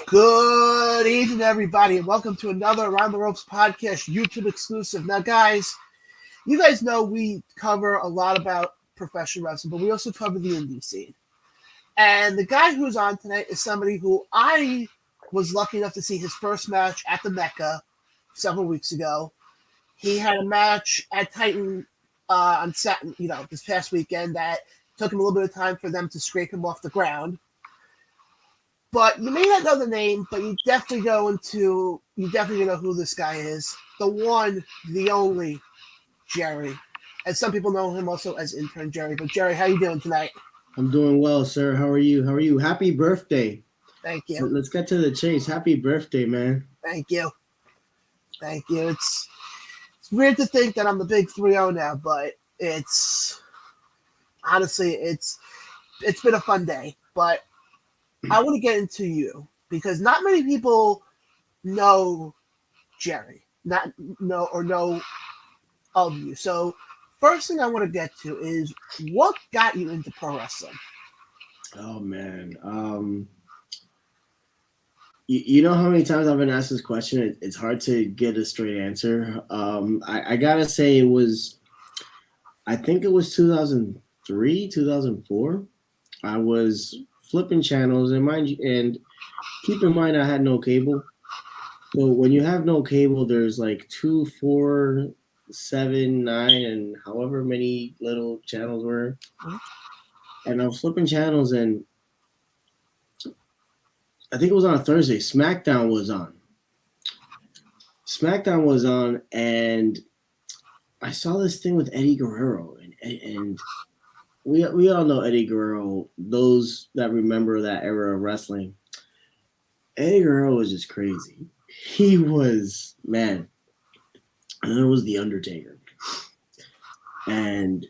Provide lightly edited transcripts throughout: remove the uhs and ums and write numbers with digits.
Good evening, everybody, and welcome to another Around the Ropes podcast, YouTube exclusive. Now, guys, you guys know we cover a lot about professional wrestling, but we also cover the indie scene. And the guy who's on tonight is somebody who I was lucky enough to see his first match at the Mecca several weeks ago. He had a match at Titan on Saturday, this past weekend that took him a little bit of time for them to scrape him off the ground. But you may not know the name, but you definitely know who this guy is. The one, the only, Jerry. And some people know him also as Intern Jerry. But Jerry, how you doing tonight? I'm doing well, sir. How are you? Happy birthday. Thank you. Let's get to the chase. Happy birthday, man. Thank you. It's weird to think that I'm the big 3-0 now, but it's been a fun day. But I want to get into you because not many people know Jerry, know of you. So first thing I want to get to is what got you into pro wrestling? Oh man. You know how many times I've been asked this question? It's hard to get a straight answer. I gotta say I think it was 2003, 2004. I was flipping channels, and keep in mind I had no cable. So when you have no cable, there's like 2, 4, 7, 9, and however many little channels were. And I was flipping channels, and I think it was on a Thursday. SmackDown was on, and I saw this thing with Eddie Guerrero, and we all know Eddie Guerrero. Those that remember that era of wrestling, Eddie Guerrero was just crazy. He was, man. And there was The Undertaker, and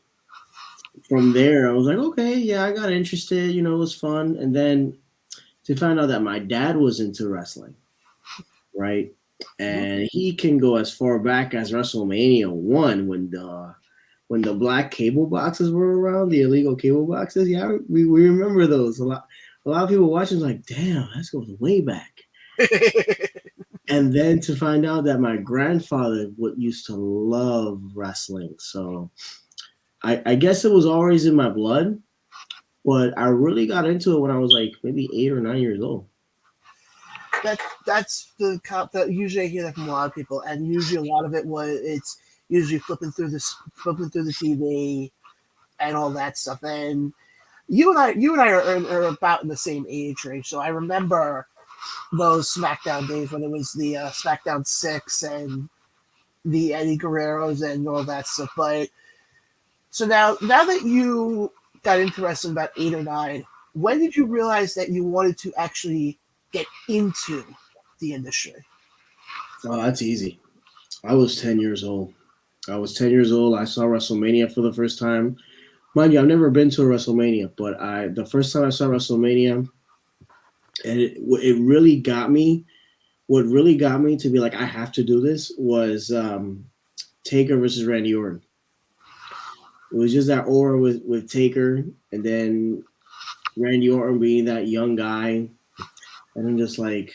from there I was like, okay, yeah, I got interested. It was fun, and then to find out that my dad was into wrestling, right? And he can go as far back as WrestleMania 1 when the black cable boxes were around, the illegal cable boxes. Yeah, we remember those. A lot of people watching was like, damn, that goes way back. And then to find out that my grandfather used to love wrestling. So I guess it was always in my blood, but I really got into it when I was like maybe 8 or 9 years old. That's the cop that usually I hear that from a lot of people, and usually a lot of it's usually flipping through the TV and all that stuff. And you and I are about in the same age range, so I remember those SmackDown days when it was the SmackDown 6 and the Eddie Guerreros and all that stuff. But so now that you got into wrestling about 8 or 9, when did you realize that you wanted to actually get into the industry? Oh, that's easy. I was 10 years old. I saw WrestleMania for the first time. Mind you, I've never been to a WrestleMania, but the first time I saw WrestleMania, and it really got me. What really got me to be like, I have to do this was Taker versus Randy Orton. It was just that aura with Taker, and then Randy Orton being that young guy, and I'm just like,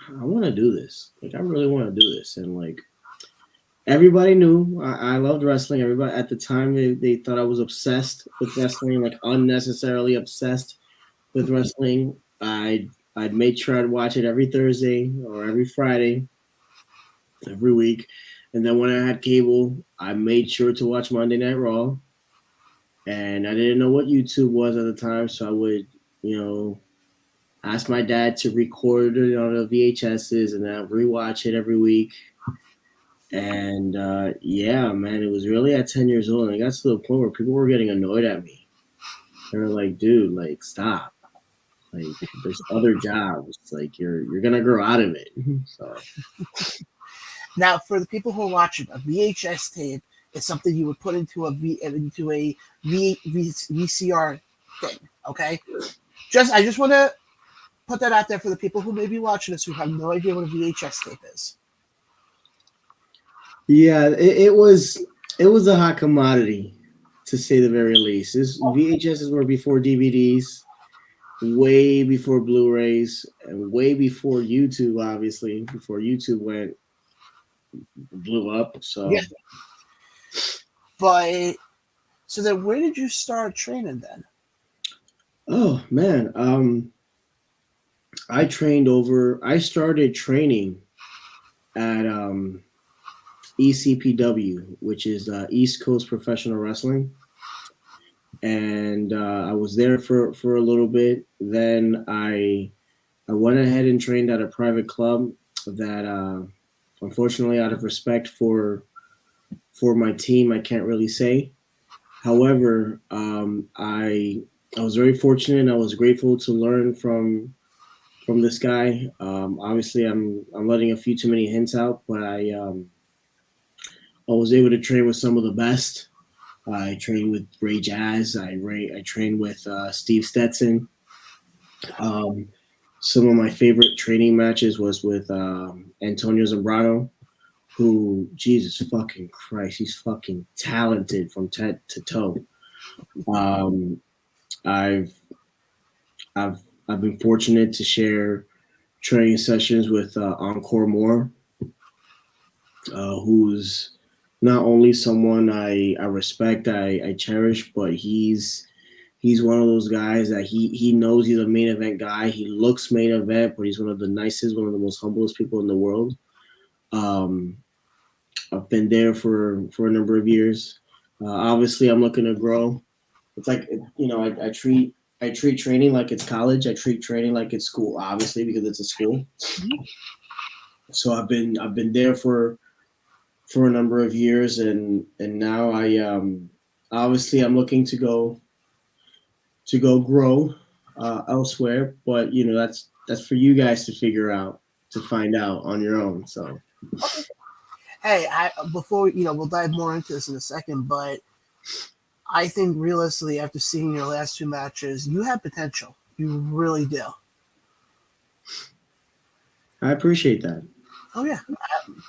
I want to do this. Like, I really want to do this, and like, everybody knew I loved wrestling. Everybody at the time they thought I was obsessed with wrestling, like unnecessarily obsessed with wrestling. I'd make sure I'd watch it every Thursday or every Friday, every week. And then when I had cable, I made sure to watch Monday Night Raw. And I didn't know what YouTube was at the time, so I would, ask my dad to record it on the VHSs, and then I'd rewatch it every week. And yeah, man, it was really at 10 years old, and it got to the point where people were getting annoyed at me. They were like, dude, like, stop. Like, there's other jobs. Like, you're gonna grow out of it. So now, for the people who are watching, a VHS tape is something you would put into a VCR thing. Okay, I just want to put that out there for the people who may be watching this who have no idea what a VHS tape is. Yeah, it was a hot commodity, to say the very least. VHSs were before DVDs. way before Blu-rays and way before YouTube, obviously, before YouTube blew up. Yeah. So, But so then, where did you start training then? oh man, I started training at ECPW, which is East Coast Professional Wrestling, and I was there for a little bit. Then I went ahead and trained at a private club that, unfortunately, out of respect for my team, I can't really say. However, I was very fortunate. I was grateful to learn from this guy. Obviously, I'm letting a few too many hints out, but I was able to train with some of the best. I trained with Ray Jazz. I trained with Steve Stetson. Um, some of my favorite training matches was with Antonio Zambrano, who, Jesus fucking Christ, he's fucking talented from head to toe. Um, I've I've I've been fortunate to share training sessions with Encore Moore, who's not only someone I respect, I cherish, but he's one of those guys that he knows he's a main event guy. He looks main event, but he's one of the nicest, one of the most humblest people in the world. Um, I've been there for a number of years. Obviously, I'm looking to grow. It's like, I treat training like it's college. I treat training like it's school, obviously, because it's a school. So I've been there for a number of years, and now obviously I'm looking to go grow elsewhere. But that's for you guys to figure out, to find out on your own. So Hey, before we'll dive more into this in a second, but I think realistically, after seeing your last two matches, you have potential. You really do. I appreciate that. Oh yeah,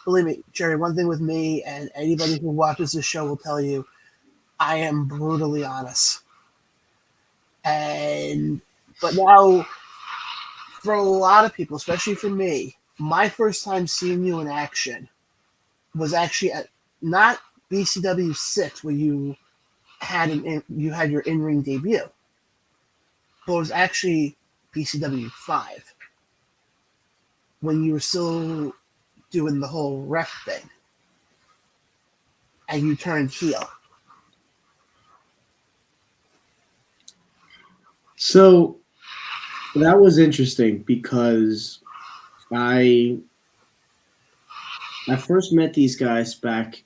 believe me, Jerry. One thing with me and anybody who watches this show will tell you, I am brutally honest. And but now, for a lot of people, especially for me, my first time seeing you in action was actually at not BCW 6, where you had your in ring debut, but it was actually BCW 5 when you were still doing the whole ref thing, and you turned heel. So that was interesting because I I first met these guys back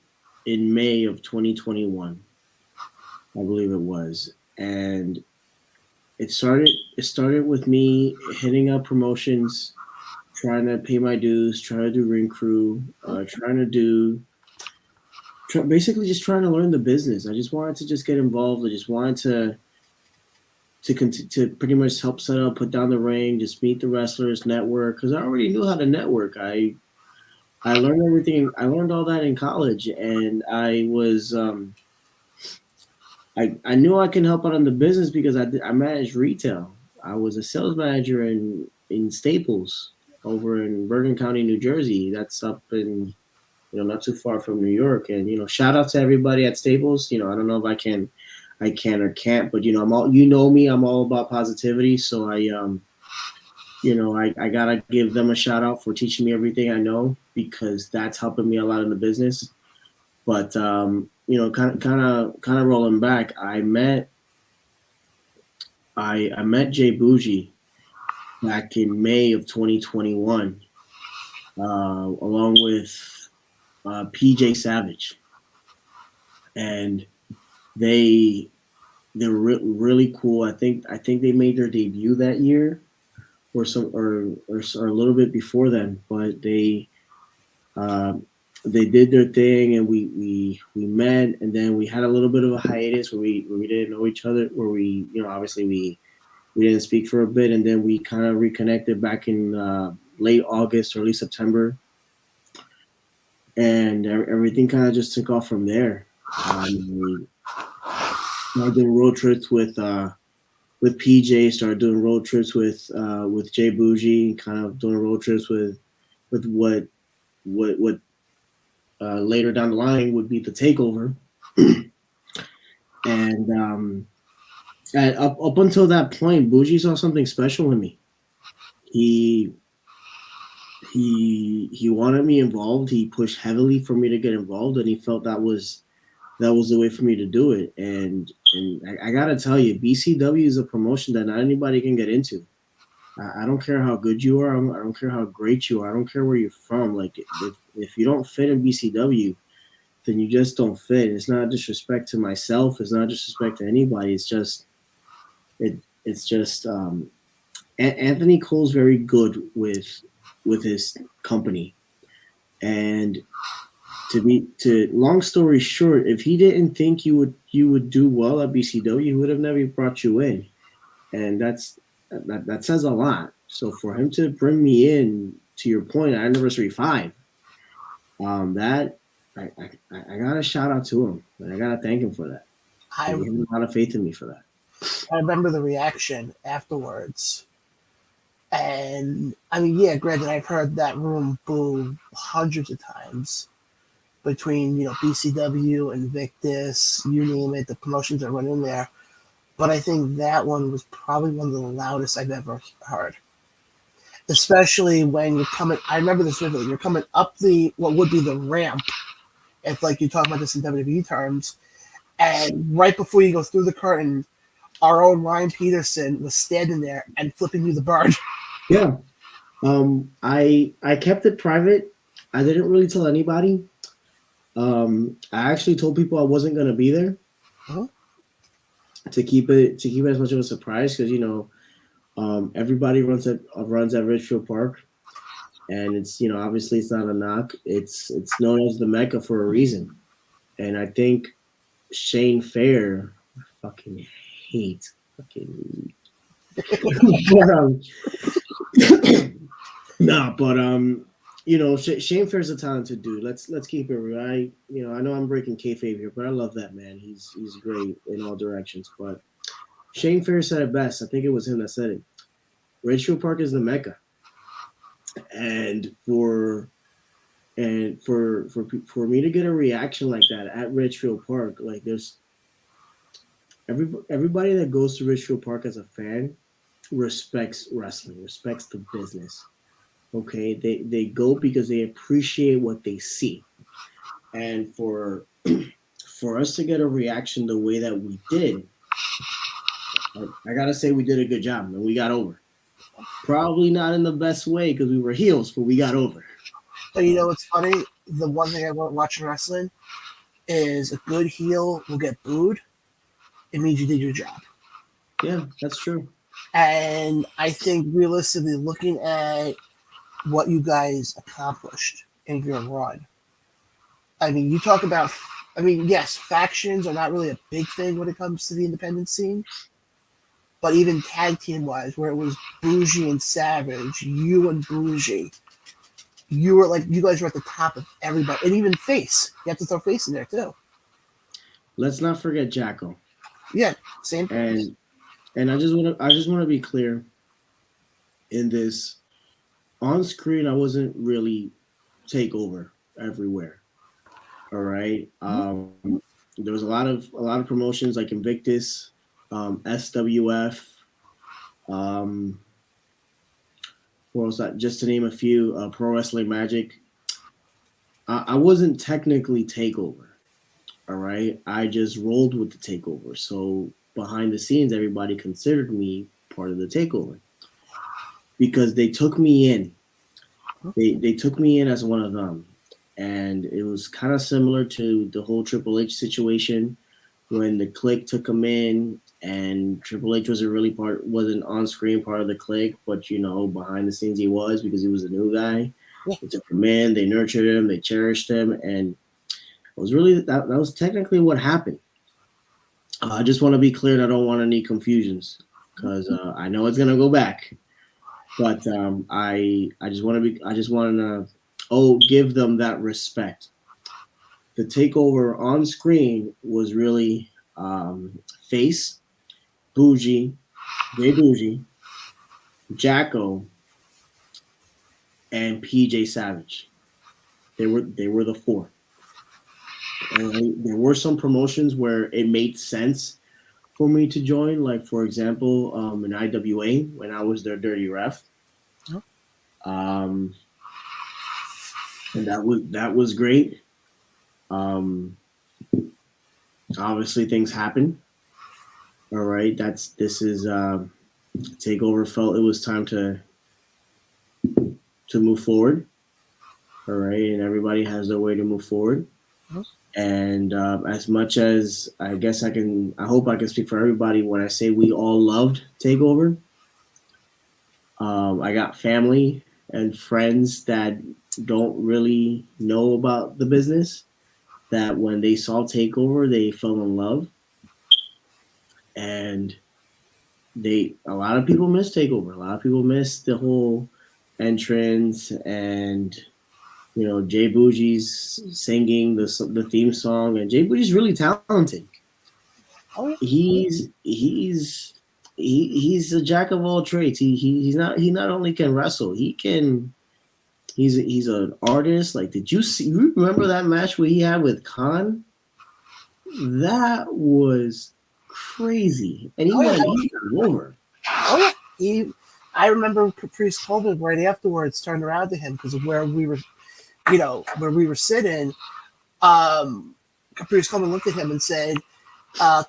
in May of 2021, I believe it was, and it started with me hitting up promotions, trying to pay my dues, trying to do ring crew, basically just trying to learn the business. I just wanted to just get involved. I just wanted to pretty much help set up, put down the ring, just meet the wrestlers, network, because I already knew how to network. I learned everything. I learned all that in college, and I knew I can help out on the business because I managed retail. I was a sales manager in Staples over in Bergen County, New Jersey. That's up in, not too far from New York. And shout out to everybody at Staples. I don't know if I can or can't, but I'm all, me. I'm all about positivity. So I gotta give them a shout out for teaching me everything I know, because that's helping me a lot in the business. But kind of rolling back, I met Jay Bougie back in May of 2021, along with PJ Savage, and they they're really cool. I think they made their debut that year, or a little bit before then, but uh, they did their thing, and we met, and then we had a little bit of a hiatus where we didn't know each other, where obviously we didn't speak for a bit, and then we kind of reconnected back in late August, early September, and everything kind of just took off from there. I did road trips with with PJ, started doing road trips with Jay Bougie, kind of doing road trips with what later down the line would be the Takeover, and up until that point, Bougie saw something special in me. He he wanted me involved. He pushed heavily for me to get involved, and he felt that was the way for me to do it. And I gotta tell you, BCW is a promotion that not anybody can get into. I don't care how good you are. I don't care how great you are. I don't care where you're from. Like if you don't fit in BCW, then you just don't fit. It's not disrespect to myself. It's not disrespect to anybody. It's just Anthony Cole's very good with his company, and to long story short, if he didn't think you would do well at BCW, he would have never brought you in, and that says a lot. So for him to bring me in, to your point, at Anniversary 5, that I gotta shout out to him, and I gotta thank him for that. I, He had a lot of faith in me for that. I remember the reaction afterwards. And I mean, yeah, granted, I've heard that room boo hundreds of times between, BCW, Invictus, you name it, the promotions that run in there. But I think that one was probably one of the loudest I've ever heard. Especially when you're coming, I remember this vividly, you're coming up what would be the ramp, if like you talk about this in WWE terms, and right before you go through the curtain, our own Ryan Peterson was standing there and flipping you the bird. Yeah. I kept it private. I didn't really tell anybody. I actually told people I wasn't gonna be there Uh-huh. to keep it as much of a surprise, because everybody runs at Richfield Park, and it's obviously it's not a knock. It's known as the Mecca for a reason, and I think Shane Fair, I fucking hate fucking. Shane Fair's a talented dude. Let's keep it real. I know I'm breaking kayfabe here, but I love that man. He's great in all directions. But Shane Fair said it best. I think it was him that said it. Ridgefield Park is the Mecca, and for me to get a reaction like that at Ridgefield Park, like there's everybody that goes to Ridgefield Park as a fan respects wrestling, respects the business. Okay, they go because they appreciate what they see, and for us to get a reaction the way that we did, I gotta say we did a good job, and we got over. Probably not in the best way because we were heels, but we got over. But you know what's funny? The one thing I learned watching wrestling is a good heel will get booed. It means you did your job. Yeah, that's true. And I think realistically, looking at what you guys accomplished in your run, I mean, you talk about, yes, factions are not really a big thing when it comes to the independent scene, but even tag team wise, where it was Bougie and Savage, you and Bougie, you guys were at the top of everybody, and even Face. You have to throw Face in there too. Let's not forget Jacko. Yeah, same thing. And I just want to be clear in this. On screen, I wasn't really Takeover everywhere. All right. There was a lot of promotions like Invictus, SWF. What was that? Just to name a few, Pro Wrestling Magic. I wasn't technically Takeover. All right. I just rolled with the Takeover. So behind the scenes, everybody considered me part of the Takeover because they took me in. They took me in as one of them. And it was kind of similar to the whole Triple H situation when the Clique took him in, and Triple H wasn't on screen part of the Clique, but behind the scenes he was, because he was a new guy. Yeah. They took him in, they nurtured him, they cherished him, and it was really that was technically what happened. I just want to be clear, and I don't want any confusions because I know it's gonna go back, but I just want to give them that respect. The Takeover on screen was really Face, Bougie, Jay Bougie, Jacko, and PJ Savage. They were the four. And there were some promotions where it made sense for me to join, like for example, in IWA when I was their dirty ref. Um, and that was great. Um, Obviously, things happen. All right, this is Takeover felt it was time to move forward. All right, and everybody has their way to move forward. And as much as I guess I hope I can speak for everybody when I say we all loved Takeover. I got family and friends that don't really know about the business. That when they saw Takeover, they fell in love, and a lot of people miss Takeover. A lot of people miss the whole entrance and Jay Bougie's singing the theme song, and Jay Bougie's really talented. Oh, yeah. He's a jack of all trades. He not only can wrestle, he's an artist. Like, did you remember that match where he had with Khan? That was crazy, and Oh, yeah. he went over. Oh, yeah. I remember Caprice Coleman right afterwards turned around to him because of where we were, where we were sitting. Caprice Coleman looked at him and said,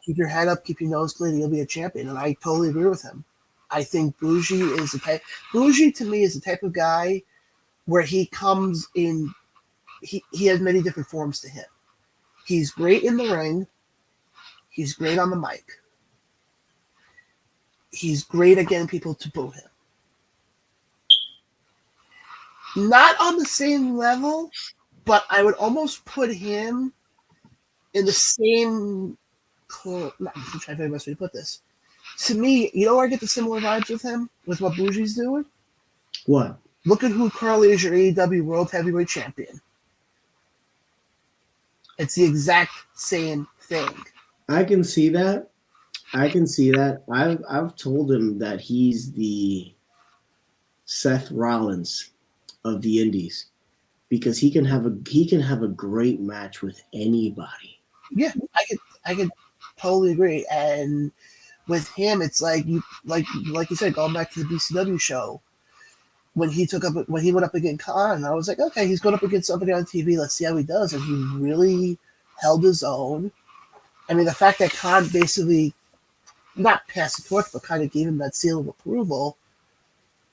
keep your head up, keep your nose clean, you'll be a champion. And I totally agree with him. I think Bougie to me is the type of guy where he comes in, he has many different forms to him. He's great in the ring. He's great on the mic. He's great at getting people to boo him. Not on the same level, but I would almost put him in the same. I'm trying to find the best way to put this. To me, where I get the similar vibes with him, with what Bougie's doing? What? Look at who currently is your AEW World Heavyweight Champion. It's the exact same thing. I can see that. I've told him that he's the Seth Rollins of the Indies because he can have a great match with anybody. Yeah, I could totally agree. And with him, it's like you said, going back to the BCW show when he went up against Khan. I was like, okay, he's going up against somebody on TV. Let's see how he does. And he really held his own. I mean, the fact that Khan basically not passed the torch, but kind of gave him that seal of approval.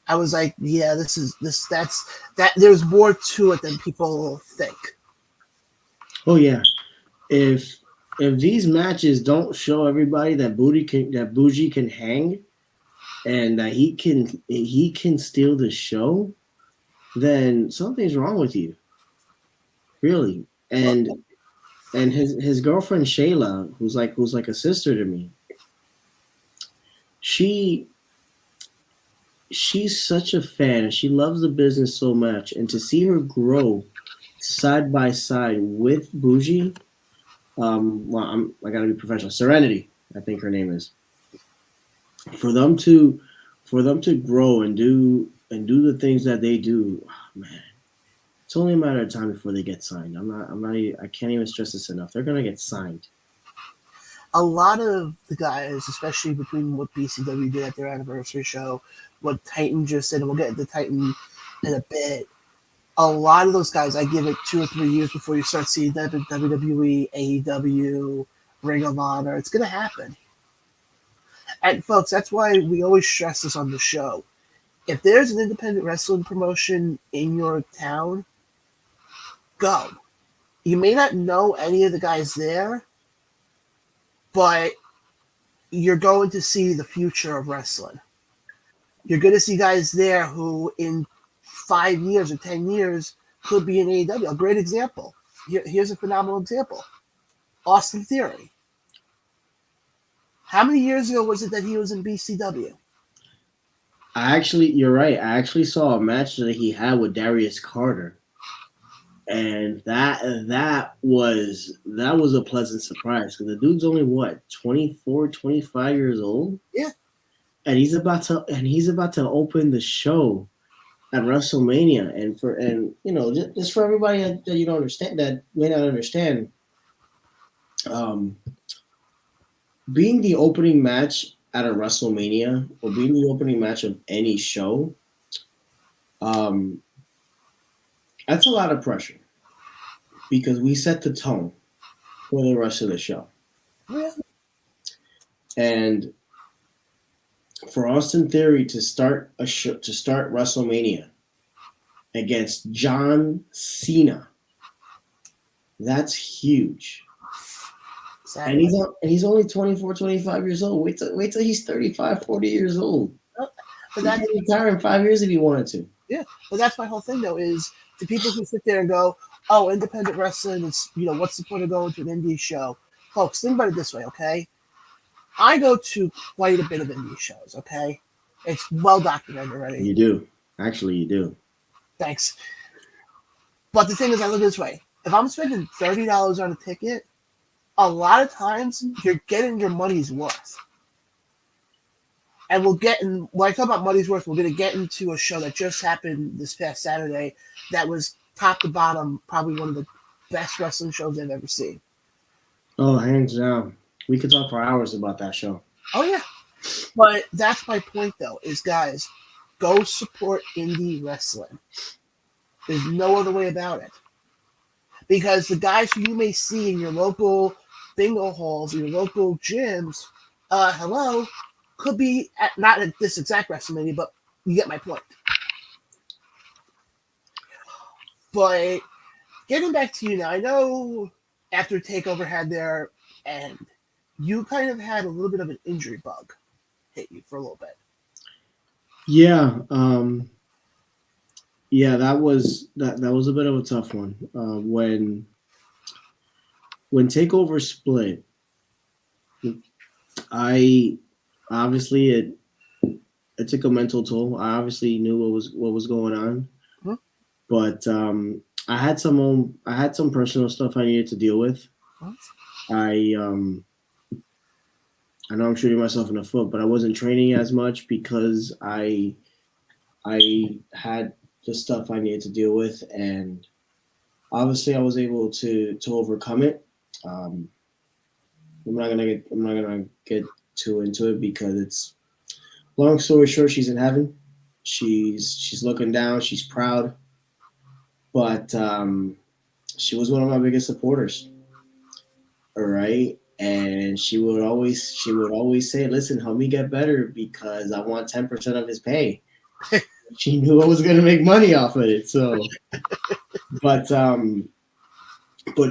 I was like, yeah, that. There's more to it than people think. Oh yeah, if these matches don't show everybody that Bougie can hang and that he can steal the show, then something's wrong with you, really. And his girlfriend Shayla, who's like a sister to me, she she's such a fan and she loves the business so much, and to see her grow side by side with Bougie, well, I gotta be professional. Serenity, I think her name is. For them to grow and do the things that they do, oh, man, it's only a matter of time before they get signed. I can't even stress this enough. They're gonna get signed. A lot of the guys, especially between what BCW did at their anniversary show, what Titan just did, and we'll get into Titan in a bit. A lot of those guys, I give it 2 or 3 years before you start seeing them in WWE, AEW, Ring of Honor. It's going to happen. And folks, that's why we always stress this on the show. If there's an independent wrestling promotion in your town, go. You may not know any of the guys there, but you're going to see the future of wrestling. You're going to see guys there who in 5 years or 10 years could be in AEW. A great example. Here's a phenomenal example. Austin Theory. How many years ago was it that he was in BCW? You're right. I actually saw a match that he had with Darius Carter, and that was a pleasant surprise because the dude's only what 24, 25 years old. Yeah. and he's about to open the show at WrestleMania, and just for everybody that you don't understand, that may not understand, um, being the opening match at a WrestleMania or being the opening match of any show, um, that's a lot of pressure because we set the tone for the rest of the show. Yeah. And for Austin Theory to start WrestleMania against John Cena, that's huge. And Exactly. he's only 24, 25 years old. Wait till he's 35, 40 years old. But He that's can retire in 5 years if he wanted to. yeah. But that's my whole thing though is the people who sit there and go, "Oh, independent wrestling is what's the point of going to an indie show?" Folks, think about it this way, okay? I go to quite a bit of indie shows, okay? It's well documented already. You do. Actually, you do. Thanks. But the thing is, I look this way: if I'm spending $30 on a ticket, a lot of times you're getting your money's worth. And when I talk about money's worth, we're going to get into a show that just happened this past Saturday that was top to bottom probably one of the best wrestling shows I've ever seen. Oh, hands down. We could talk for hours about that show. Oh yeah. But that's my point though, is guys, go support indie wrestling. There's no other way about it. Because the guys who you may see in your local bingo halls, your local gyms, hello, could be not at this exact WrestleMania, but you get my point. But getting back to you now, I know after Takeover had their end, you kind of had a little bit of an injury bug hit you for a little bit. Yeah, yeah, that was a bit of a tough one. When Takeover split, I obviously it took a mental toll. I obviously knew what was going on, Mhm. but I had some personal stuff I needed to deal with. Mhm. I know I'm shooting myself in the foot, but I wasn't training as much because I had the stuff I needed to deal with, and obviously I was able to overcome it. Um, I'm not gonna get too into it because it's long story short. She's in heaven. She's looking down. She's proud, but she was one of my biggest supporters. All right. And she would always say, "Listen, help me get better because I want 10% of his pay." She knew I was gonna make money off of it. So, but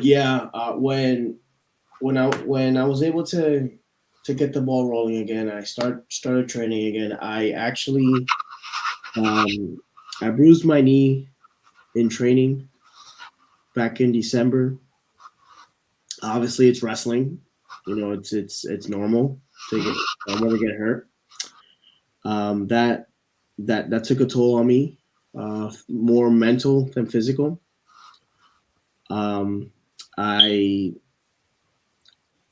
yeah, when I was able to get the ball rolling again, I started training again. I actually I bruised my knee in training back in December. Obviously, it's wrestling. It's normal to get hurt. That that took a toll on me, more mental than physical. Um, I,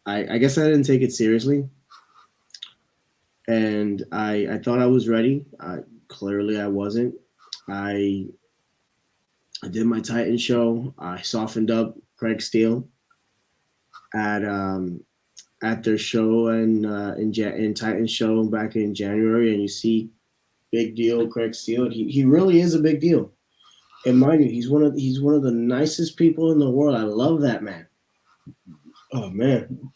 I guess I didn't take it seriously, and I thought I was ready. Clearly, I wasn't. I I did my Titan show. I softened up Craig Steele at at their show in Titan show back in January, and you see big deal Craig Steele. He really is a big deal. And mind you, he's one of the nicest people in the world. I love that man. Oh man.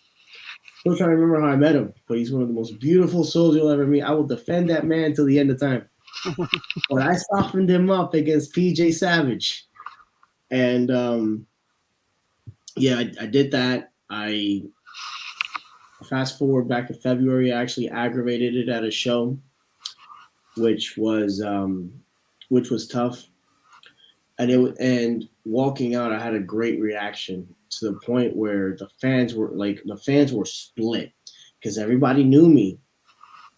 Still trying to remember how I met him, but he's one of the most beautiful souls you'll ever meet. I will defend that man till the end of time. But I softened him up against PJ Savage. And yeah, I did that. I fast forward back in February, I actually aggravated it at a show, which was which was tough. And walking out, I had a great reaction to the point where the fans were split because everybody knew me.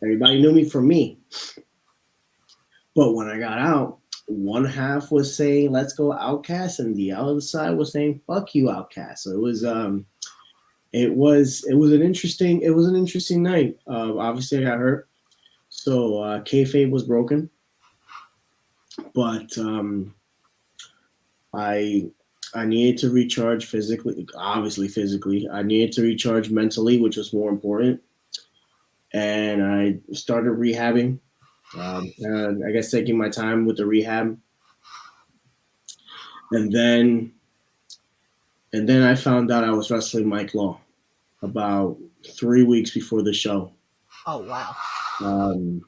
Everybody knew me from me. But when I got out, one half was saying "Let's go Outkast," and the other side was saying "Fuck you, Outkast." So it was an interesting night. Obviously, I got hurt, So kayfabe was broken, but I I needed to recharge physically, obviously physically. I needed to recharge mentally, which was more important. And I started rehabbing. And I guess taking my time with the rehab, and then I found out I was wrestling Mike Law about 3 weeks before the show. Oh wow. Um,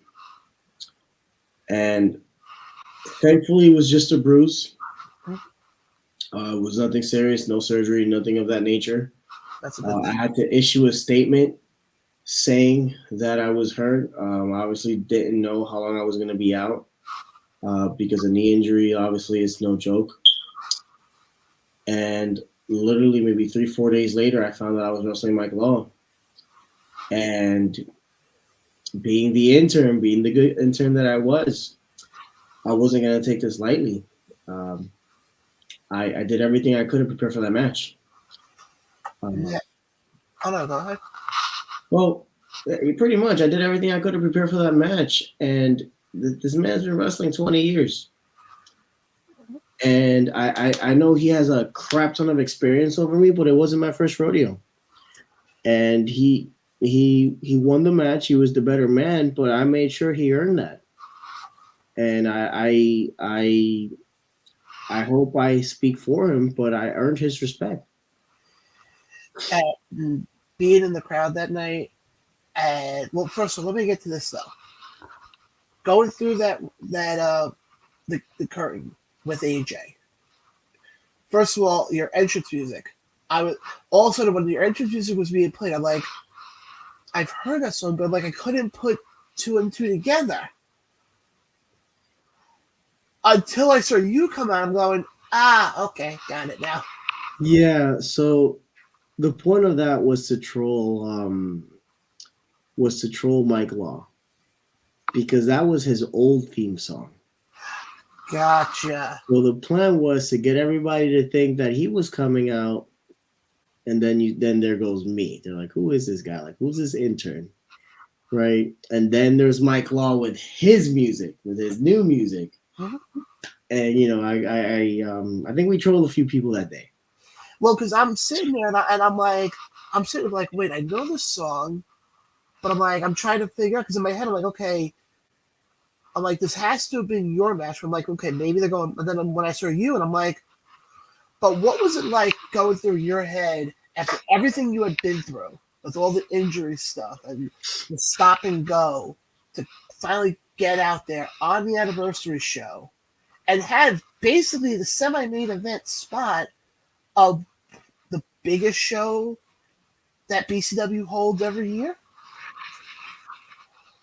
and thankfully, it was just a bruise. It was nothing serious, no surgery, nothing of that nature. That's a good I thing. had to issue a statement saying that I was hurt. Obviously, didn't know how long I was going to be out because a knee injury, obviously, is no joke. And literally, maybe 3, 4 days later, I found out I was wrestling Mike Law. And being the intern, being the good intern that I wasn't going to take this lightly. Um, I did everything I could to prepare for that match. Yeah. Oh no, go ahead. Well, pretty much, I did everything I could to prepare for that match, and this man's been wrestling 20 years, and I know he has a crap ton of experience over me, but it wasn't my first rodeo, and he won the match. He was the better man, but I made sure he earned that, and I hope I speak for him, but I earned his respect. And being in the crowd that night, and well, first of all, let me get to this though. Going through the curtain with AJ. First of all, your entrance music. I was all of a sudden when your entrance music was being played, I'm like, I've heard that song, but like I couldn't put two and two together until I saw you come out. I'm going, okay, got it now. Yeah, so the point of that was to troll Mike Law because that was his old theme song. Gotcha. Well, the plan was to get everybody to think that he was coming out, and then there goes me. They're like, "Who is this guy? Like, who's this intern?" Right? And then there's Mike Law with his music, with his new music, Mhm. and I think we trolled a few people that day. Well, because I'm sitting there and I'm like, wait, I know this song, but I'm like, I'm trying to figure out because in my head I'm like, okay, I'm like, this has to have been your match. I'm like, okay, maybe they're going. But then when I saw you, and I'm like, but what was it like going through your head after everything you had been through with all the injury stuff and the stop and go to finally get out there on the anniversary show and had basically the semi-main event spot of the biggest show that BCW holds every year?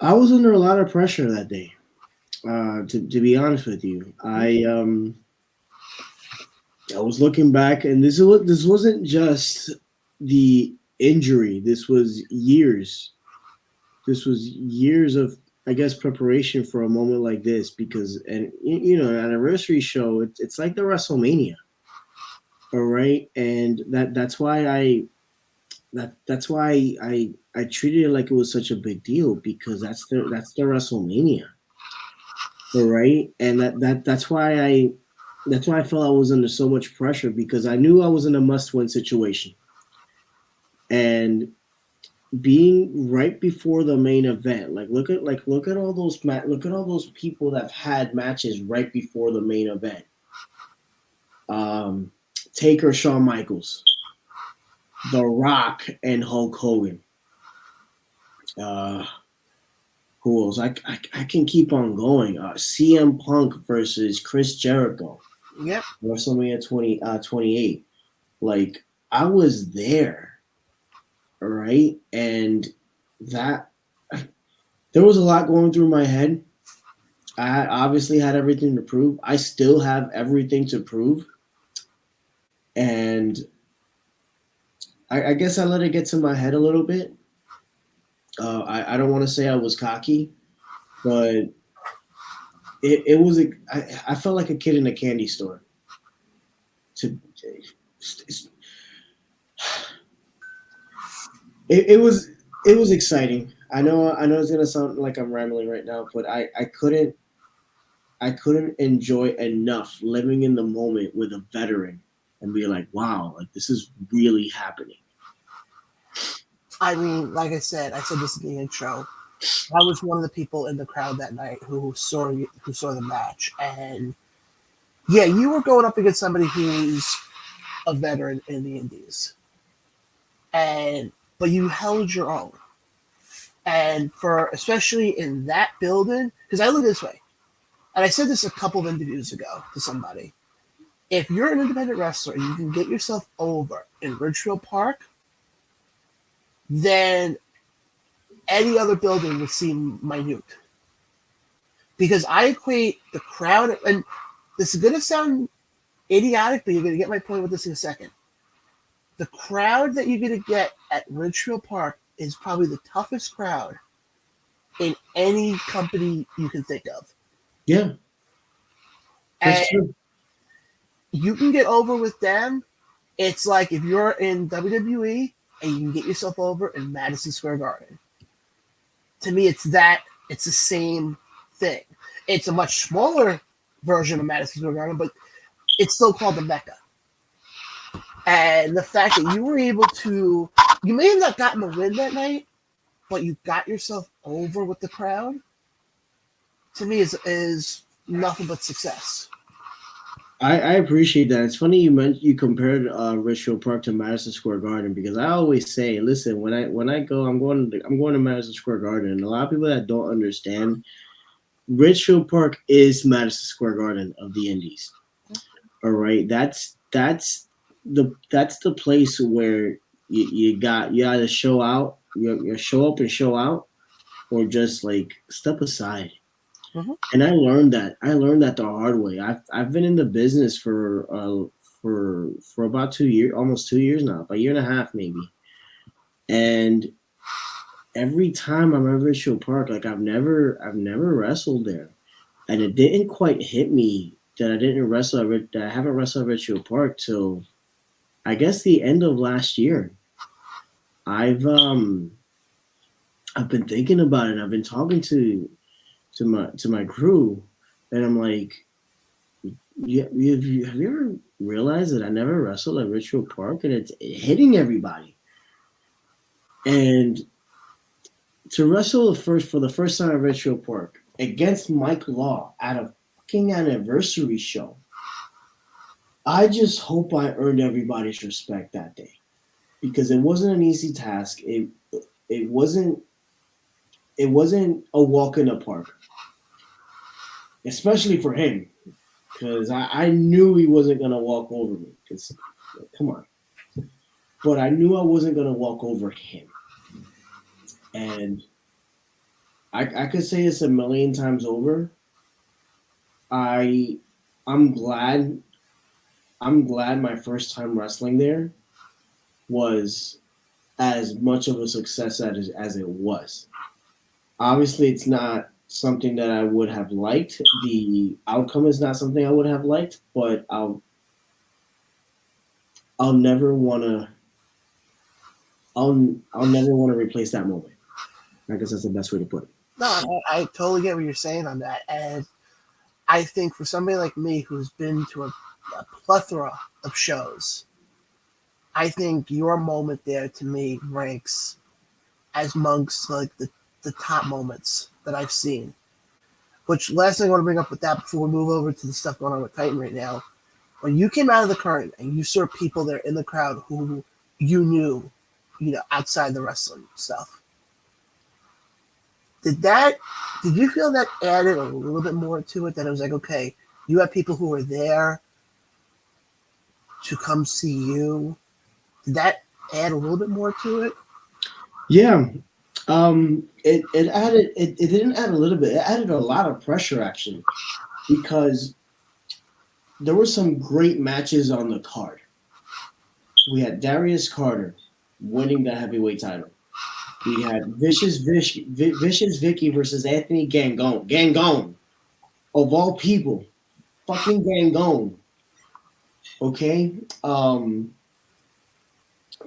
I was under a lot of pressure that day. To be honest with you, I was looking back, and this wasn't just the injury. This was years. This was years of, I guess, preparation for a moment like this because, and an anniversary show. It's like the WrestleMania, all right, and that's why I treated it like it was such a big deal because that's the WrestleMania, all right, and that's why I felt I was under so much pressure because I knew I was in a must-win situation. And being right before the main event, look at all those people that have had matches right before the main event. Um, Taker, Shawn Michaels, The Rock, and Hulk Hogan. Uh, who else? I can keep on going. CM Punk versus Chris Jericho, Yep. WrestleMania 28. Like I was there, all right, and that there was a lot going through my head. I obviously had everything to prove. I still have everything to prove, and I guess I let it get to my head a little bit. I don't want to say I was cocky, but it was I felt like a kid in a candy store. To it was exciting. know it's gonna sound like I'm rambling right now, but I couldn't enjoy enough living in the moment with a veteran and be like, wow, like this is really happening. I mean, like I said this in the intro. I was one of the people in the crowd that night who saw the match, and yeah, you were going up against somebody who's a veteran in the Indies, and but you held your own. And for especially in that building, because I look this way, and I said this a couple of interviews ago to somebody. If you're an independent wrestler and you can get yourself over in Ridgefield Park, then any other building would seem minute. Because I equate the crowd, and this is going to sound idiotic, but you're going to get my point with this in a second. The crowd that you're going to get at Ridgefield Park is probably the toughest crowd in any company you can think of. Yeah, that's And true. you can get over with them. It's like if you're in WWE and you can get yourself over in Madison Square Garden. To me, it's the same thing. It's a much smaller version of Madison Square Garden, but it's still called the Mecca. And the fact that you were able to, you may have not gotten the win that night, but you got yourself over with the crowd, to me is nothing but success. I appreciate that. It's funny you compared Richfield Park to Madison Square Garden because I always say, listen, when I go, I'm going to Madison Square Garden, and a lot of people that don't understand, Richfield Park is Madison Square Garden of the Indies. All right, that's the place where you either show out, you show up and show out, or just like step aside. Mm-hmm. And I learned that the hard way. I've been in the business for about 2 years, almost 2 years now, about a year and a half maybe. And every time I'm at Richfield Park, like I've never wrestled there, and it didn't quite hit me that I haven't wrestled at Richfield Park till I guess the end of last year. I've um I've been thinking about it. I've been talking to my crew, and I'm like, yeah, have you ever realized that I never wrestled at Richfield Park, and it's hitting everybody? And to wrestle for the first time at Richfield Park against Mike Law at a fucking anniversary show, I just hope I earned everybody's respect that day because it wasn't an easy task. It wasn't a walk in the park, especially for him, because I knew he wasn't gonna walk over me. Because come on, but I knew I wasn't gonna walk over him, and I could say this a million times over. I I'm glad my first time wrestling there was as much of a success as it was. Obviously, it's not something that I would have liked. The outcome is not something I would have liked, but I'll never wanna I'll never want to replace that moment. I guess that's the best way to put it. No, I totally get what you're saying on that. And I think for somebody like me who's been to a plethora of shows, I think your moment there to me ranks as amongst like the top moments that I've seen. Which last thing I want to bring up with that before we move over to the stuff going on with Titan right now. When you came out of the curtain and you saw people there in the crowd who you knew, outside the wrestling stuff, did you feel that added a little bit more to it? That it was like, okay, you have people who are there to come see you. Did that add a little bit more to it? Yeah. It didn't add a little bit. It added a lot of pressure actually because there were some great matches on the card. We had Darius Carter winning the heavyweight title. We had Vicious Vicky versus Anthony Gangone. Gangone, of all people, fucking Gangone. Okay.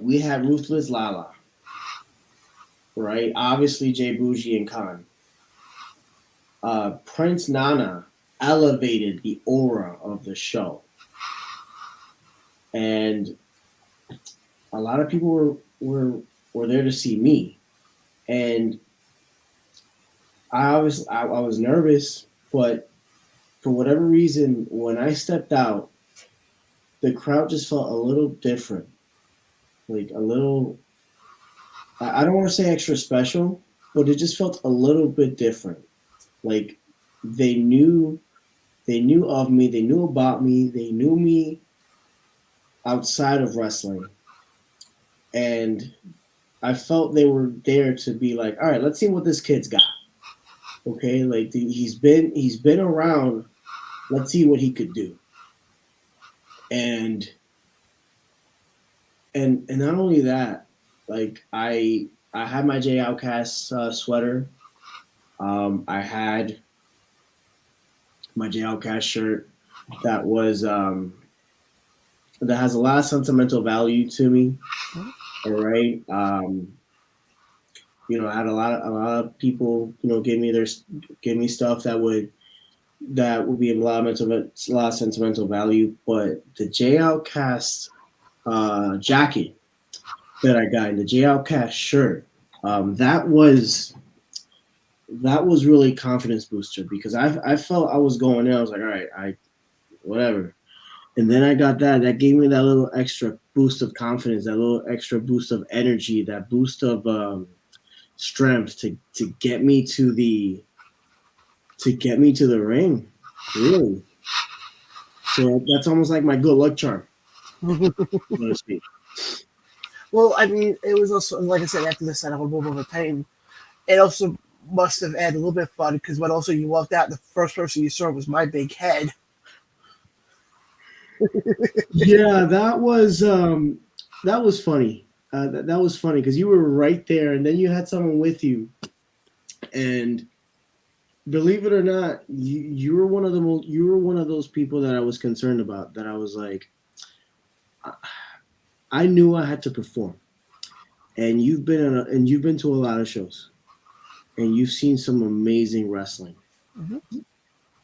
We had Ruthless Lala. right? Obviously, Jay Bougie and Khan. Prince Nana elevated the aura of the show, and a lot of people were there to see me, and I was nervous, but for whatever reason, when I stepped out, the crowd just felt a little different, like a little. I don't want to say extra special, but it just felt a little bit different. Like they knew they knew of me, they knew about me, they knew me outside of wrestling, and I felt they were there to be like, all right, let's see what this kid's got. Okay, like he's been around. Let's see what he could do. And and not only that, like I had my J Outcast sweater. I had my J Outcast shirt that was that has a lot of sentimental value to me. All right. I had a lot of people, give me stuff that would be a a lot of sentimental value. But the J Outcast jacket that I got and the J Outcast shirt, that was really confidence booster because I felt I was going in. I was like, all right, I whatever. And then I got that gave me that little extra boost of confidence, that little extra boost of energy, that boost of strength to get me to the ring, really. So that's almost like my good luck charm, so to speak. Well, I mean, it was also, like I said, after the setup of Over Titan, it also must have added a little bit of fun because when also you walked out, the first person you saw was my big head. Yeah, that was funny. That was funny because you were right there, and then you had someone with you, and believe it or not, you were one of you were one of those people that I was concerned about. That I was like, I knew I had to perform, and you've been to a lot of shows, and you've seen some amazing wrestling, Mm-hmm.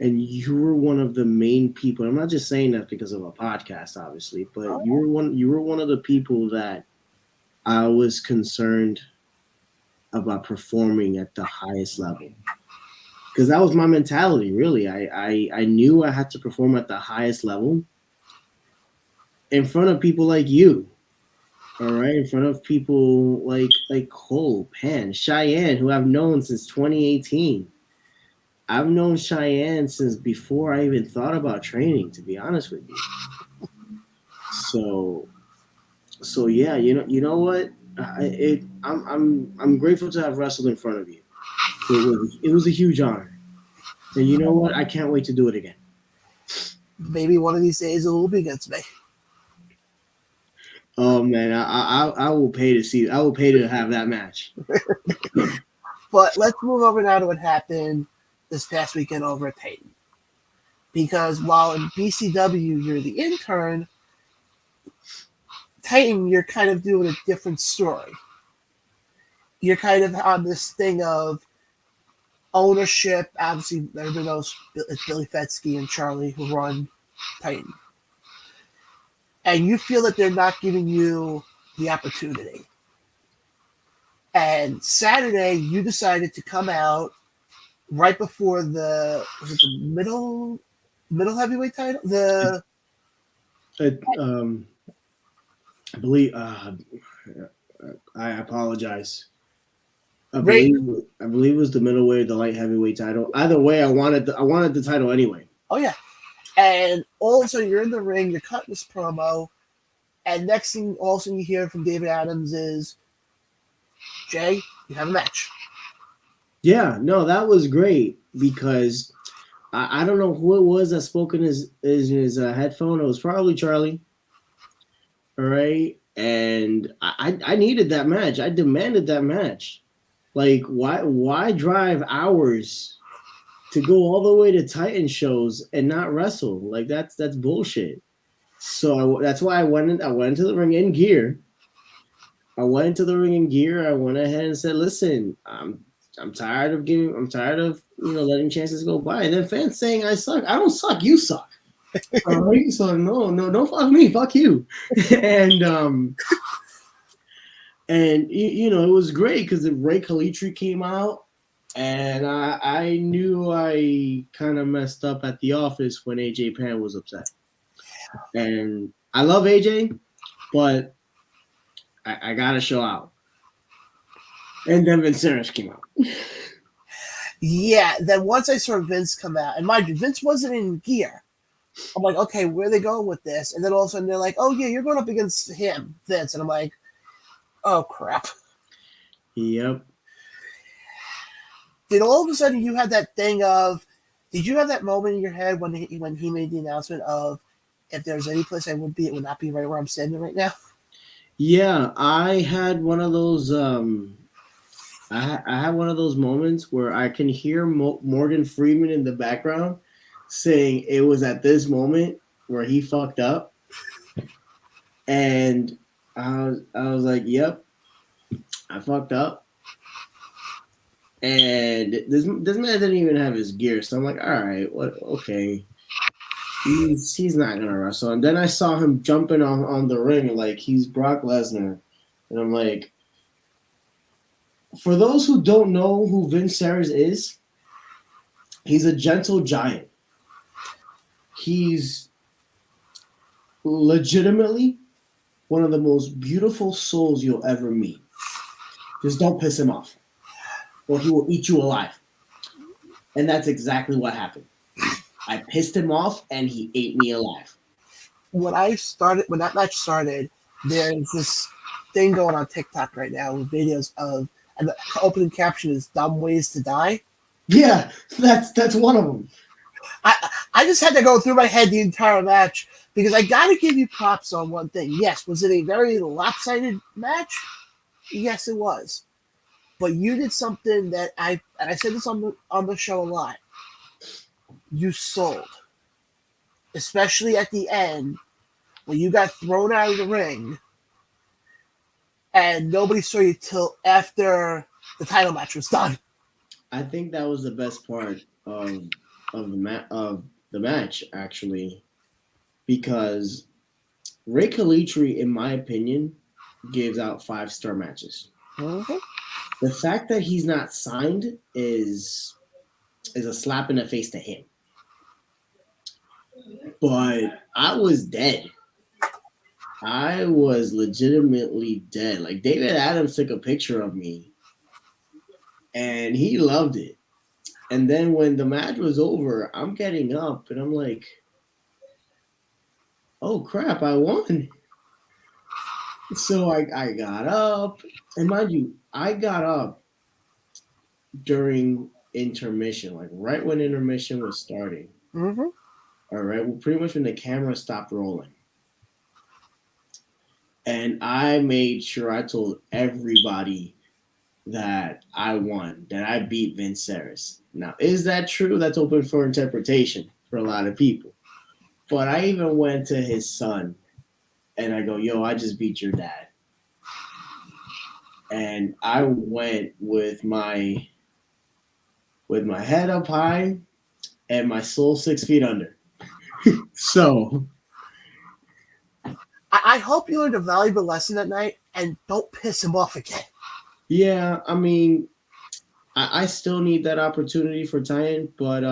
and you were one of the main people. I'm not just saying that because of a podcast, obviously, but Oh, you were one of the people that I was concerned about performing at the highest level because that was my mentality. Really, I knew I had to perform at the highest level in front of people like you. All right, in front of people like Cole, Pan, Cheyenne, who I've known since 2018. I've known Cheyenne since before I even thought about training. To be honest with you, so yeah, you know what? I'm grateful to have wrestled in front of you. It was a huge honor, and you know what? I can't wait to do it again. maybe one of these days it will be against me. Oh man, I will pay to see. I will pay to have that match. But let's move over now to what happened this past weekend over at Titan. Because while in BCW you're the intern, Titan you're kind of doing a different story. You're kind of on this thing of ownership. Obviously, everybody knows it's Billy Fetsky and Charlie who run Titan. And you feel that they're not giving you the opportunity. And Saturday, you decided to come out right before the middle heavyweight title? I, I believe. I apologize. Right. I believe it was the middleweight, the light heavyweight title. Either way, I wanted the title anyway. Oh yeah. And all of a sudden you're in the ring, you're cutting this promo, and next thing all of a sudden you hear from David Adams is, Jay, you have a match. Yeah, no, that was great because I don't know who it was that spoke in his headphone. It was probably Charlie. All right, and I needed that match. I demanded that match. Like, why drive hours to go all the way to Titan shows and not wrestle? Like that's bullshit. So that's why I went into the ring in gear, I went into the ring in gear. I went ahead and said, "Listen, I'm tired of letting chances go by." And then fans saying I suck. I don't suck. You suck. All right. So no, don't fuck me. Fuck you. and it was great because Ray Kalitri came out, and I knew I kind of messed up at the office when AJ Pan was upset. And I love AJ, but I gotta show out. And then Vince Ceres came out. Yeah, then once I saw Vince come out, and mind you, Vince wasn't in gear. I'm like, okay, where are they going with this? And then all of a sudden they're like, oh yeah, you're going up against him, Vince. And I'm like, oh crap. Yep. Did all of a sudden you had that thing of, did you have that moment in your head when he made the announcement of, if there's any place I would be, it would not be right where I'm standing right now? Yeah, I had one of those. I had one of those moments where I can hear Morgan Freeman in the background saying it was at this moment where he fucked up, and I was like, "Yep, I fucked up." And this man didn't even have his gear, so I'm like, "All right, what? Okay, he's not gonna wrestle." And then I saw him jumping on the ring like he's Brock Lesnar, and I'm like, for those who don't know who Vince Ceres is, he's a gentle giant. He's legitimately one of the most beautiful souls you'll ever meet. Just don't piss him off, or he will eat you alive. And that's exactly what happened. I pissed him off, and he ate me alive. When that match started, there's this thing going on TikTok right now with videos of, and the opening caption is "dumb ways to die." Yeah, that's one of them. I just had to go through my head the entire match because I got to give you props on one thing. Yes, was it a very lopsided match? Yes, it was. But you did something that I said this on the show a lot. You sold, especially at the end when you got thrown out of the ring, and nobody saw you till after the title match was done. I think that was the best part of the match actually, because Ray Kalitri, in my opinion, gives out 5-star matches. Mm-hmm. The fact that he's not signed is a slap in the face to him. But I was dead. I was legitimately dead. Like David Adams took a picture of me and he loved it. And then when the match was over, I'm getting up and I'm like, oh crap, I won. So I got up. And mind you, I got up during intermission, like right when intermission was starting. Mm-hmm. All right, well, pretty much when the camera stopped rolling. And I made sure I told everybody that I won, that I beat Vince Ceres. Now, is that true? That's open for interpretation for a lot of people. But I even went to his son and I go, yo, I just beat your dad. And I went with my head up high and my soul 6 feet under. So I hope you learned a valuable lesson that night and don't piss him off again. yeah, I mean, I still need that opportunity for tie-in, but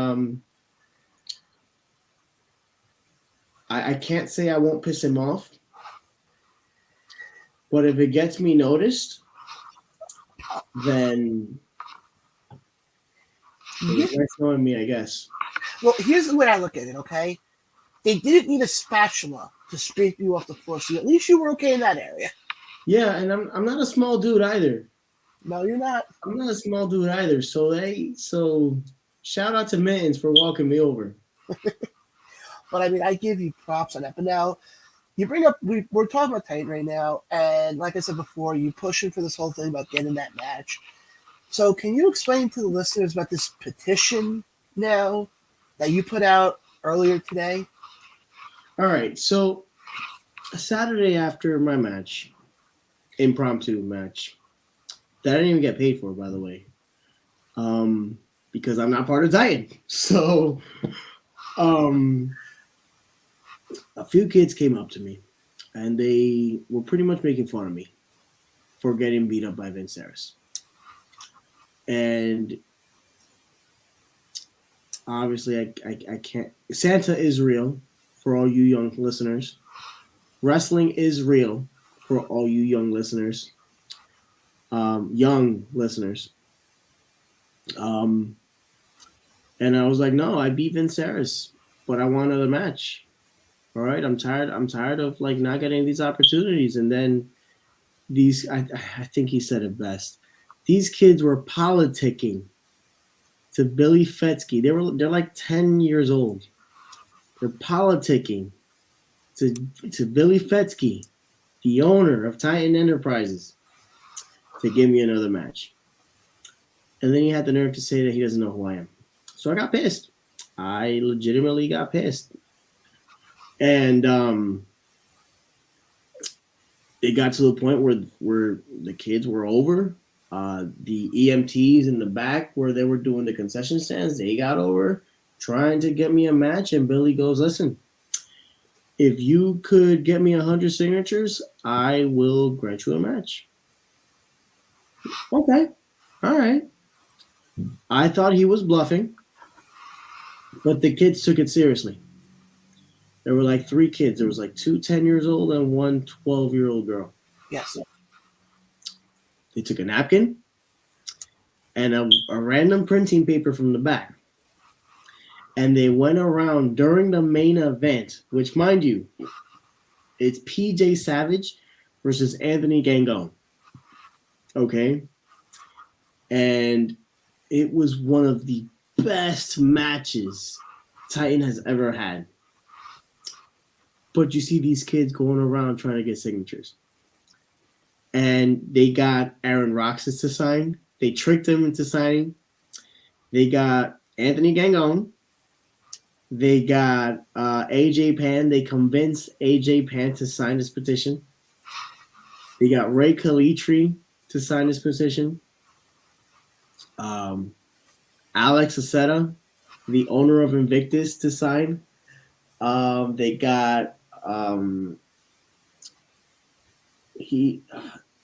I can't say I won't piss him off. But if it gets me noticed, then it's nice knowing me, I guess. Well, here's the way I look at it, okay? They didn't need a spatula to scrape you off the floor, so at least you were okay in that area. Yeah, and I'm not a small dude either. No, you're not. I'm not a small dude either. So shout out to Mittens for walking me over. But I mean, I give you props on that. But now you bring up, we're talking about Titan right now, and like I said before, you pushing for this whole thing about getting that match. So can you explain to the listeners about this petition now that you put out earlier today? All right, so Saturday after my match, impromptu match that I didn't even get paid for, by the way, because I'm not part of Titan. So a few kids came up to me, and they were pretty much making fun of me for getting beat up by Vince Ceres. And obviously, I can't. Santa is real for all you young listeners. Wrestling is real for all you young listeners. Young listeners. Um, and I was like, no, I beat Vince Ceres, but I want another match. All right, I'm tired. I'm tired of like not getting these opportunities. And then these, I think he said it best. These kids were politicking to Billy Fetsky. They're like 10 years old. They're politicking to Billy Fetsky, the owner of Titan Enterprises, to give me another match. And then he had the nerve to say that he doesn't know who I am. So I got pissed. I legitimately got pissed. And it got to the point where the kids were over. The EMTs in the back where they were doing the concession stands, they got over trying to get me a match. And Billy goes, listen, if you could get me 100 signatures, I will grant you a match. Okay. All right. I thought he was bluffing, but the kids took it seriously. There were like 3 kids. There was like 2 10 years old and 1 12-year-old girl. Yes. They took a napkin and a random printing paper from the back. And they went around during the main event, which, mind you, it's PJ Savage versus Anthony Gangone. Okay? And it was one of the best matches Titan has ever had. But you see these kids going around trying to get signatures. And they got Aaron Roxas to sign. They tricked him into signing. They got Anthony Gangone. They got AJ Pan. They convinced AJ Pan to sign this petition. They got Ray Kalitri to sign this petition. Alex Aceta, the owner of Invictus, to sign. They got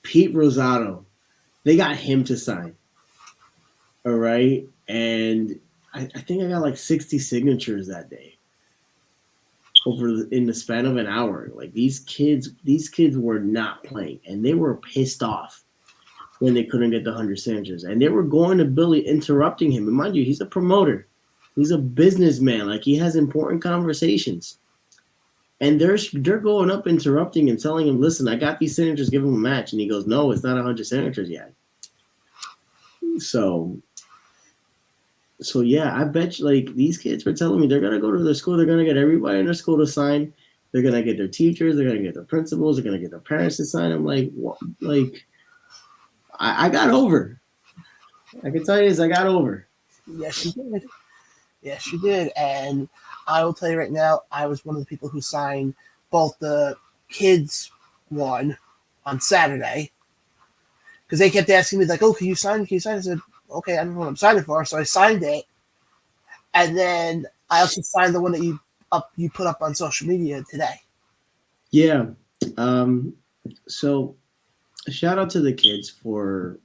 Pete Rosado. They got him to sign. All right. And I think I got like 60 signatures that day in the span of an hour. Like these kids were not playing, and they were pissed off when they couldn't get the 100 signatures. And they were going to Billy, interrupting him. And mind you, he's a promoter. He's a businessman. Like he has important conversations. And they're going up, interrupting and telling him, listen, I got these signatures, give him a match. And he goes, no, it's not 100 signatures yet. So yeah, I bet you, like, these kids were telling me they're going to go to their school. They're going to get everybody in their school to sign. They're going to get their teachers. They're going to get their principals. They're going to get their parents to sign. I'm like, what? Like, I got over. I can tell you this, I got over. Yes, you did. Yes, you did. And I will tell you right now, I was one of the people who signed both the kids one on Saturday. Because they kept asking me, like, oh, can you sign? Can you sign? I said, okay, I don't know what I'm signing for. So I signed it. And then I also signed the one that you put up on social media today. Yeah. So shout out to the kids for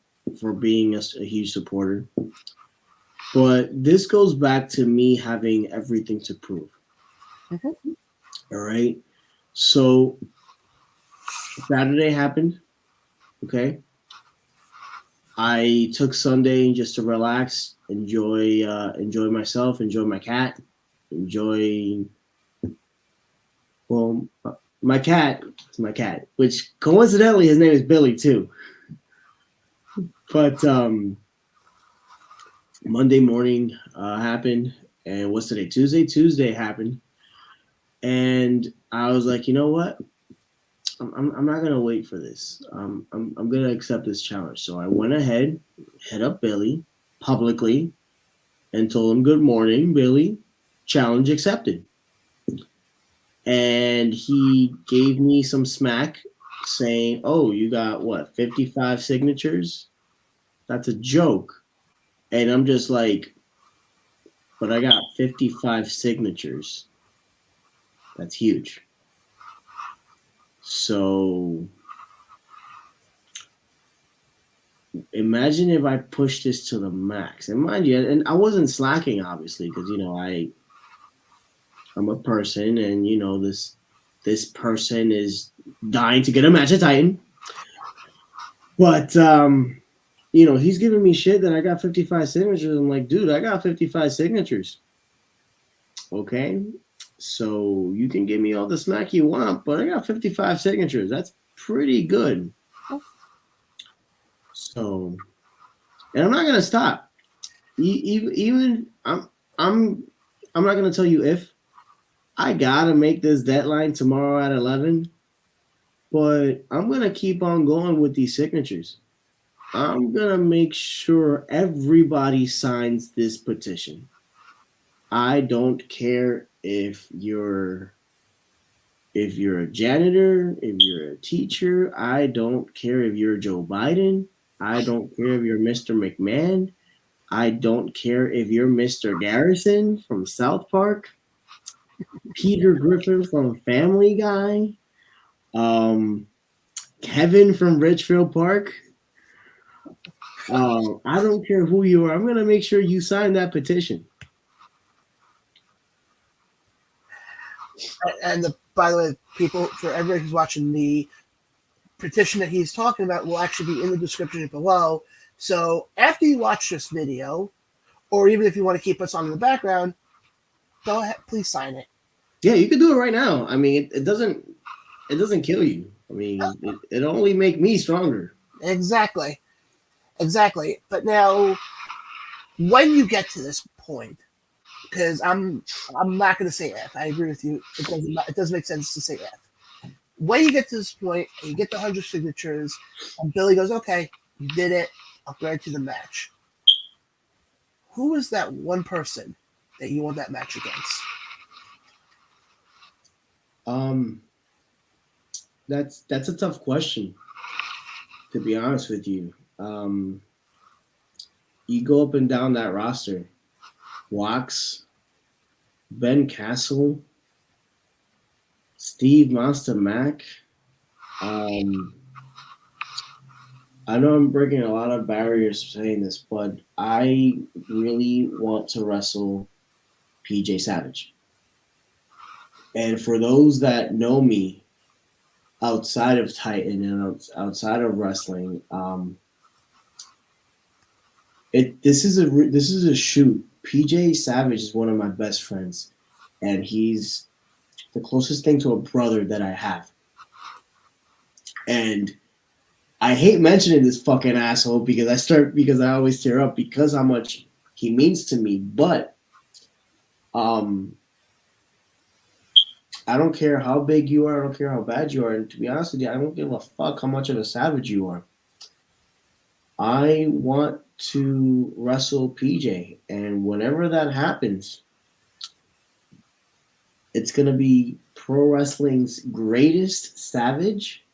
being a huge supporter. But this goes back to me having everything to prove. Mm-hmm. All right. So Saturday happened. Okay. I took Sunday just to relax, enjoy myself, enjoy my cat, my cat is my cat, which coincidentally his name is Billy too. But Monday morning happened, and what's today? Tuesday. Tuesday happened, and I was like, you know what? I'm not gonna wait for this. I'm gonna accept this challenge. So I went ahead, hit up Billy publicly, and told him, "Good morning, Billy. Challenge accepted." And he gave me some smack saying, "Oh, you got what, 55 signatures? That's a joke." And I'm just like, "But I got 55 signatures. That's huge." So imagine if I push this to the max. And mind you, and I wasn't slacking obviously, because I'm a person, and this person is dying to get a match at Titan. But he's giving me shit that I got 55 signatures. I'm like, dude, I got 55 signatures. Okay. So you can give me all the smack you want, but I got 55 signatures. That's pretty good. So, and I'm not gonna stop. Even I'm not gonna tell you if I gotta make this deadline tomorrow at 11, but I'm gonna keep on going with these signatures. I'm gonna make sure everybody signs this petition. I don't care if you're a janitor, if you're a teacher. I don't care if you're Joe Biden. I don't care if you're Mr. McMahon. I don't care if you're Mr. Garrison from South Park, Peter Griffin from Family Guy, um, Kevin from Richfield Park. I don't care who you are. I'm going to make sure you sign that petition. And by the way, people, for everybody who's watching, the petition that he's talking about will actually be in the description below. So after you watch this video, or even if you want to keep us on in the background, go ahead, please sign it. Yeah, you can do it right now. I mean, it doesn't kill you. I mean, it only make me stronger. Exactly. But now, when you get to this point, because I'm not going to say F. I agree with you. It doesn't make sense to say F. When you get to this point, and you get the 100 signatures, and Billy goes, "Okay, you did it. I'll grant you the match." Who is that one person that you want that match against? That's a tough question, to be honest with you. You go up and down that roster. Wax, Ben Castle, Steve Monster Mac. I know I'm breaking a lot of barriers saying this, but I really want to wrestle PJ Savage. And for those that know me outside of Titan and outside of wrestling, this is a shoot. PJ Savage is one of my best friends, and he's the closest thing to a brother that I have. And I hate mentioning this fucking asshole because I always tear up because how much he means to me. But I don't care how big you are, I don't care how bad you are, and to be honest with you, I don't give a fuck how much of a savage you are. I want to wrestle PJ, and whenever that happens, it's going to be pro wrestling's greatest Savage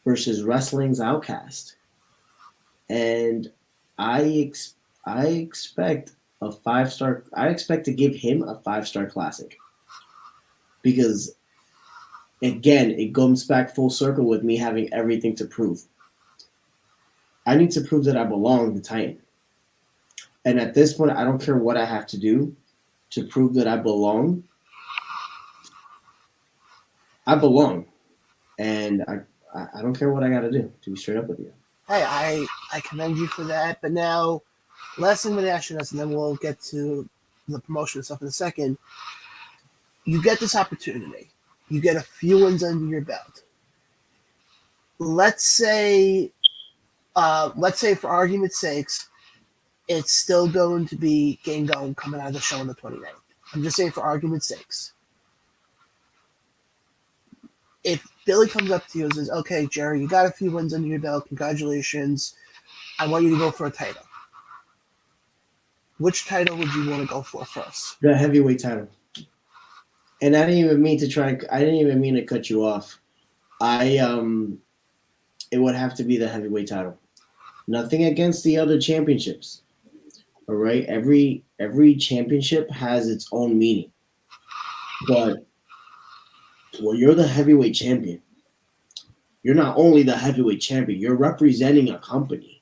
versus wrestling's Outkast. And I expect a 5-star. I expect to give him a 5-star classic. Because, again, it comes back full circle with me having everything to prove. I need to prove that I belong to Titan. And at this point, I don't care what I have to do to prove that I belong. I belong. And I don't care what I got to do, to be straight up with you. Hey, I commend you for that. But now, last thing I'm going to ask you this, and then we'll get to the promotion stuff in a second. You get this opportunity. You get a few wins under your belt. Let's say for argument's sakes, it's still going to be Game Going coming out of the show on the 29th. I'm just saying for argument's sakes. If Billy comes up to you and says, "Okay, Jerry, you got a few wins under your belt. Congratulations. I want you to go for a title." Which title would you want to go for first? The heavyweight title. And I didn't even mean to cut you off. it would have to be the heavyweight title. Nothing against the other championships. All right, every championship has its own meaning. But when you're the heavyweight champion, you're not only the heavyweight champion, you're representing a company.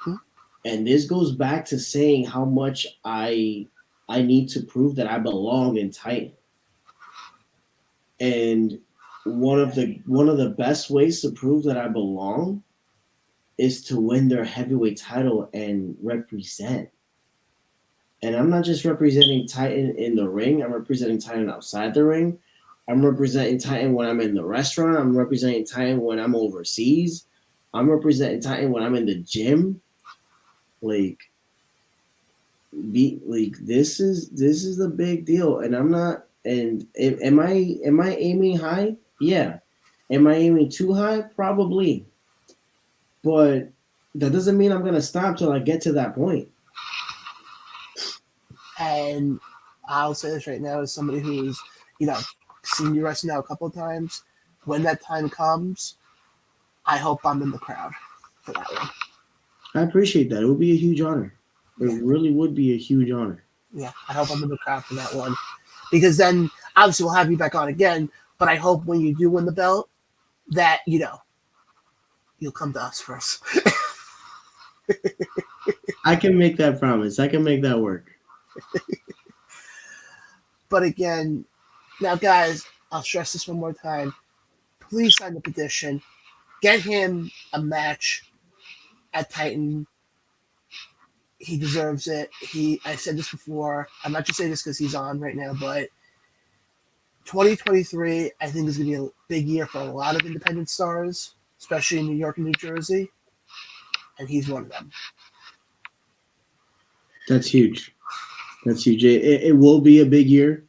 Hmm. And this goes back to saying how much I need to prove that I belong in Titan. And one of the best ways to prove that I belong is to win their heavyweight title and represent. And I'm not just representing Titan in the ring, I'm representing Titan outside the ring. I'm representing Titan when I'm in the restaurant. I'm representing Titan when I'm overseas. I'm representing Titan when I'm in the gym. Like this is the big deal. And I'm not and am I aiming high? Yeah. Am I aiming too high? Probably. But that doesn't mean I'm gonna stop till I get to that point. And I'll say this right now as somebody who's, seen you wrestle now a couple of times. When that time comes, I hope I'm in the crowd for that one. I appreciate that. It would be a huge honor. It really would be a huge honor. Yeah, I hope I'm in the crowd for that one. Because then, obviously, we'll have you back on again. But I hope when you do win the belt, that, you'll come to us first. I can make that promise. I can make that work. But again, now, guys, I'll stress this one more time. Please sign the petition. Get him a match at Titan. He deserves it. I said this before. I'm not just saying this because he's on right now, but 2023, I think, is going to be a big year for a lot of independent stars, especially in New York and New Jersey. And he's one of them. That's huge. That's huge. It will be a big year.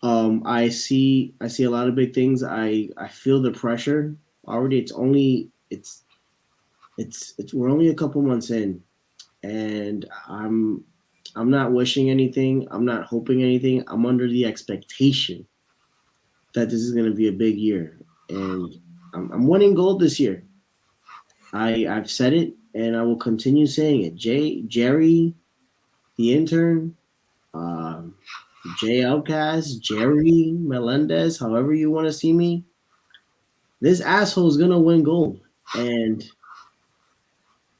I see a lot of big things. I feel the pressure already. We're only a couple months in, and I'm not wishing anything. I'm not hoping anything. I'm under the expectation that this is going to be a big year, and I'm winning gold this year. I've said it, and I will continue saying it. Jerry, the intern, Jay Outkast, Jerry Melendez, however you want to see me, this asshole is gonna win gold. And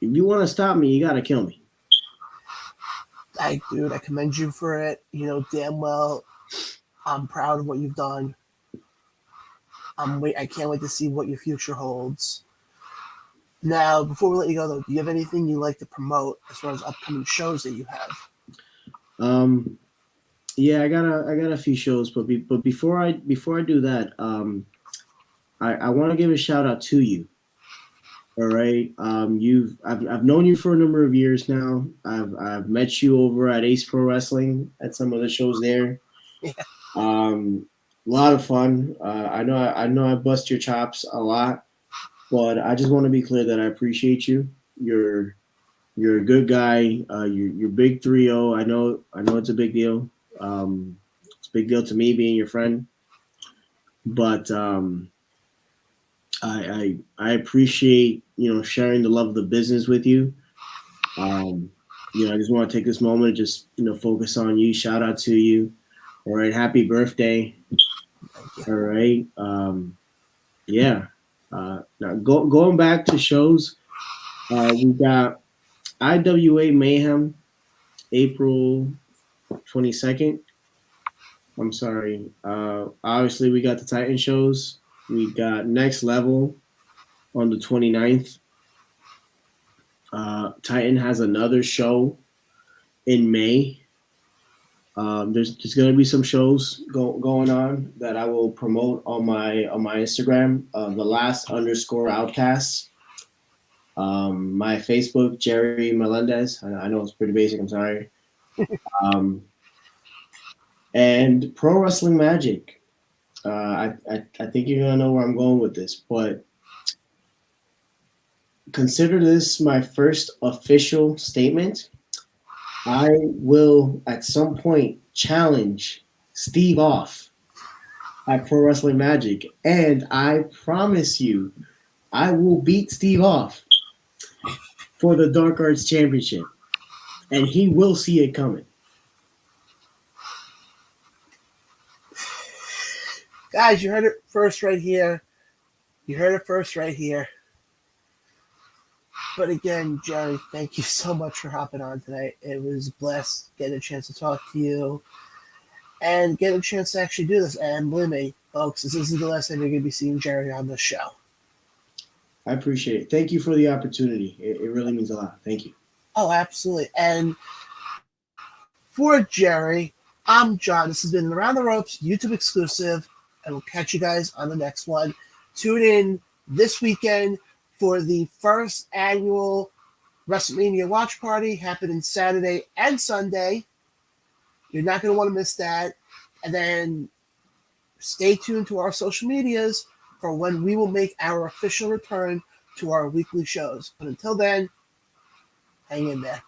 if you want to stop me, you gotta kill me. I commend you for it. Damn well, I'm proud of what you've done. I can't wait to see what your future holds. Now, before we let you go, though, do you have anything you'd like to promote as far as upcoming shows that you have? Yeah, I got a few shows, but before I do that, I want to give a shout out to you. All right, I've known you for a number of years now. I've met you over at Ace Pro Wrestling at some of the shows there. Yeah. A lot of fun. I know I bust your chops a lot, but I just want to be clear that I appreciate you. You're a good guy. You're big 3-0. I know it's a big deal. It's a big deal to me being your friend. But I appreciate sharing the love of the business with you. I just want to take this moment to just focus on you. Shout out to you. All right, happy birthday. All right. Yeah. Now going back to shows, we got IWA Mayhem, April 22nd. I'm sorry. Obviously, we got the Titan shows. We got Next Level on the 29th. Titan has another show in May. There's going to be some shows going on that I will promote on my Instagram. The last _Outkast. My Facebook, Jerry Melendez. I know it's pretty basic. I'm sorry. And Pro Wrestling Magic. I think you're gonna know where I'm going with this, but consider this my first official statement. I will at some point challenge Steve off at Pro Wrestling Magic. And I promise you, I will beat Steve off for the Dark Arts Championship. And he will see it coming. Guys, you heard it first right here. You heard it first right here. But again, Jerry, thank you so much for hopping on today. It was blessed getting a chance to talk to you and getting a chance to actually do this. And believe me, folks, this isn't the last time you're going to be seeing Jerry on this show. I appreciate it. Thank you for the opportunity. It really means a lot. Thank you. Oh, absolutely. And for Jerry, I'm John. This has been Around the Ropes, YouTube exclusive, and we'll catch you guys on the next one. Tune in this weekend for the first annual WrestleMania watch party happening Saturday and Sunday. You're not going to want to miss that. And then stay tuned to our social medias for when we will make our official return to our weekly shows. But until then, hang in there.